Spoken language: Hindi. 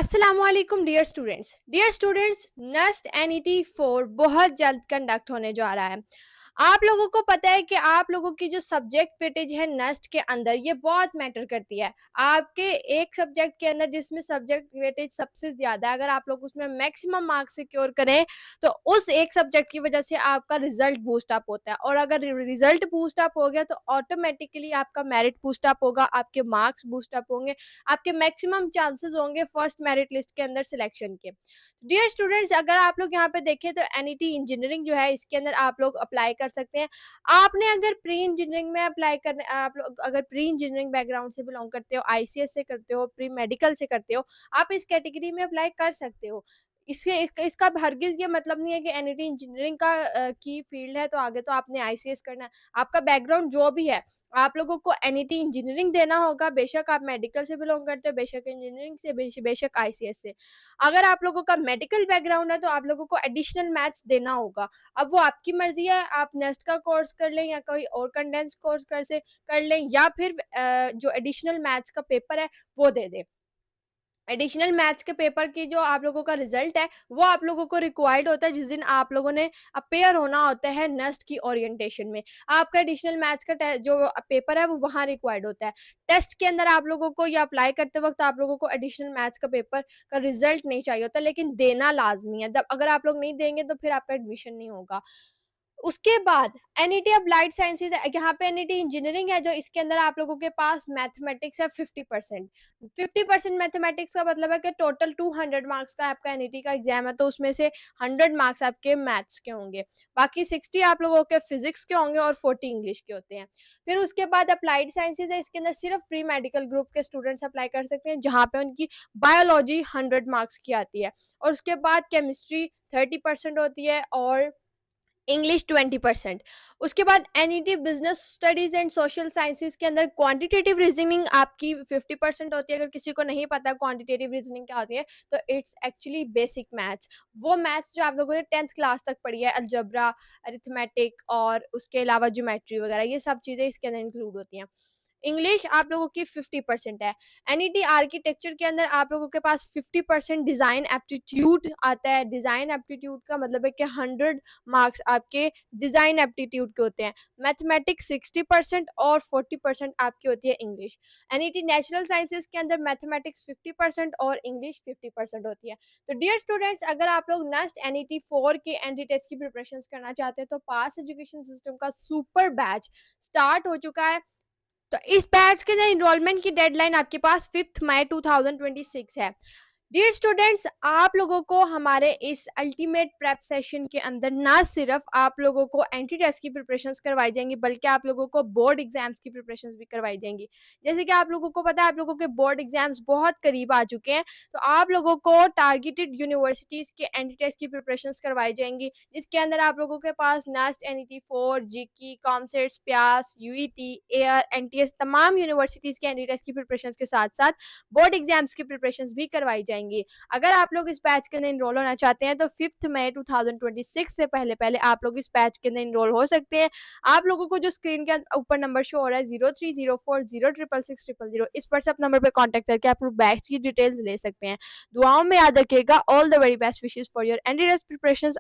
अस्सलामुअलैकुम डियर स्टूडेंट्स, नेस्ट एनईटी 4 बहुत जल्द कंडक्ट होने जा रहा है। आप लोगों को पता है कि आप लोगों की जो सब्जेक्ट वेटेज है नेस्ट के अंदर ये बहुत मैटर करती है। आपके एक सब्जेक्ट के अंदर जिसमें सब्जेक्ट वेटेज सबसे ज़्यादा है, अगर आप लोग उसमें मैक्सिमम मार्क्स सिक्योर करें तो उस एक सब्जेक्ट की वजह से आपका रिजल्ट बूस्ट अप होता है, और अगर रिजल्ट बूस्ट अप हो गया तो ऑटोमेटिकली आपका मेरिट बूस्ट अप होगा, आपके मार्क्स बूस्ट अप होंगे, आपके मैक्सिमम चांसेस होंगे फर्स्ट मेरिट लिस्ट के अंदर सिलेक्शन के। डियर स्टूडेंट्स, अगर आप लोग यहाँ पे देखें तो एनईटी इंजीनियरिंग जो है इसके अंदर आप लोग अप्लाई कर सकते हैं। आपने अगर प्री इंजीनियरिंग में अप्लाई करने आप लोग अगर प्री इंजीनियरिंग बैकग्राउंड से बिलोंग करते हो, आईसीएस से करते हो, प्री मेडिकल से करते हो, आप इस कैटेगरी में अप्लाई कर सकते हो। इसका हरगिज ये मतलब नहीं है कि एनईटी इंजीनियरिंग का की फील्ड है तो आगे तो आपने आईसीएस करना है। आपका बैकग्राउंड जो भी है, आप लोगों को एनईटी इंजीनियरिंग देना होगा, बेशक आप मेडिकल से बिलोंग करते हो, बेशक इंजीनियरिंग से, बेशक आईसीएस से। अगर आप लोगों का मेडिकल बैकग्राउंड है तो आप लोगों को एडिशनल मैथ्स देना होगा। अब वो आपकी मर्जी है, आप नेस्ट का कोर्स कर लें या कोई और कंडेंस कोर्स कर लें, या फिर जो एडिशनल मैथ्स का पेपर है वो दे दें। एडिशनल मैथ्स के पेपर की जो आप लोगों का रिजल्ट है वो आप लोगों को रिक्वायर्ड होता है जिस दिन आप लोगों ने अपेयर होना होता है नेस्ट की ओरिएंटेशन में। आपका एडिशनल मैथ्स का जो पेपर है वो वहाँ रिक्वायर्ड होता है। टेस्ट के अंदर आप लोगों को या अप्लाई करते वक्त आप लोगों को एडिशनल मैथ्स का पेपर का रिजल्ट नहीं चाहिए होता, लेकिन देना लाजमी है। अगर आप लोग नहीं देंगे तो फिर आपका एडमिशन नहीं होगा। उसके बाद एनईटी अप्लाइड साइंसेज है, यहाँ पे एनईटी इंजीनियरिंग है जो इसके अंदर आप लोगों के पास मैथमेटिक्स है 50%। 50% मैथमेटिक्स का मतलब है कि टोटल 200 मार्क्स का आपका एनईटी का एग्जाम है, तो उसमें से 100 मार्क्स आपके मैथ्स के होंगे, बाकी 60 आप लोगों के फिजिक्स के होंगे और 40 इंग्लिश के होते हैं। फिर उसके बाद अप्लाइड साइंसेज है, इसके अंदर सिर्फ प्री मेडिकल ग्रुप के स्टूडेंट्स अप्लाई कर सकते हैं, जहाँ पे उनकी बायोलॉजी 100 मार्क्स की आती है, और उसके बाद केमिस्ट्री 30% होती है और इंग्लिश 20%। उसके बाद NET business studies and social sciences के अंदर क्वांटिटेटिव रीजनिंग आपकी 50% होती है। अगर किसी को नहीं पता क्वांटिटेटिव रीजनिंग क्या होती है तो इट्स एक्चुअली बेसिक मैथ्स, वो मैथ्स जो आप लोगों ने 10th क्लास तक पढ़ी है, अलजबरा, अरिथमेटिक और उसके अलावा ज्योमेट्री वगैरह, ये सब चीज़ें इसके अंदर इंक्लूड होती हैं। इंग्लिश आप लोगों की 50% है। एनईटी आर्किटेक्चर के अंदर आप लोगों के पास 50% डिज़ाइन एप्टीट्यूड आता है। डिज़ाइन एप्टीट्यूड का मतलब है कि 100 मार्क्स आपके डिज़ाइन एप्टीट्यूड के होते हैं। मैथमेटिक्स 60% और 40% आपकी होती है इंग्लिश। एनईटी नेचुरल साइंसेज के अंदर मैथमेटिक्स 50% और इंग्लिश 50% होती है। तो डियर स्टूडेंट्स, अगर आप लोग नेक्स्ट एनईटी 4 के एंट्री टेस्ट की प्रिपरेशंस करना चाहते हैं तो पास एजुकेशन सिस्टम का सुपर बैच स्टार्ट हो चुका है। तो इस बैच के अंदर इनरोलमेंट की डेडलाइन आपके पास 5 मई 2026 है। डियर स्टूडेंट्स, आप लोगों को हमारे इस अल्टीमेट प्रेप सेशन के अंदर ना सिर्फ आप लोगों को एंट्री टेस्ट की प्रिपरेशंस करवाई जाएंगी, बल्कि आप लोगों को बोर्ड एग्जाम्स की प्रिपरेशंस भी करवाई जाएंगी। जैसे कि आप लोगों को पता है आप लोगों के बोर्ड एग्जाम्स बहुत करीब आ चुके हैं, तो आप लोगों को टारगेटेड यूनिवर्सिटीज़ के एंट्री टेस्ट की प्रिपरेशंस करवाई जाएंगी, जिसके अंदर आप लोगों के पास नेस्ट, एनईटी 4, जीकी, कॉमसेट्स, प्यास, यूईटी, एयर, एनटीएस, तमाम यूनिवर्सिटीज़ के एंट्री टेस्ट की प्रिपरेशंस के साथ साथ बोर्ड एग्जाम्स की प्रिपरेशंस भी करवाई जाएंगी। अगर आप लोग इस बैच के अंदर इनरोल होना चाहते हैं तो 5 मई 2026 से पहले पहले आप लोग इस बैच के अंदर इनरोल हो सकते हैं। आप लोगों को जो स्क्रीन के ऊपर नंबर शो हो रहा है 0304066600, इस व्हाट्सएप नंबर पर कॉन्टैक्ट करके आप लोग बैच की डिटेल्स ले सकते हैं। दुआओं में याद रखिएगा। All the very best wishes for your entry test preparations.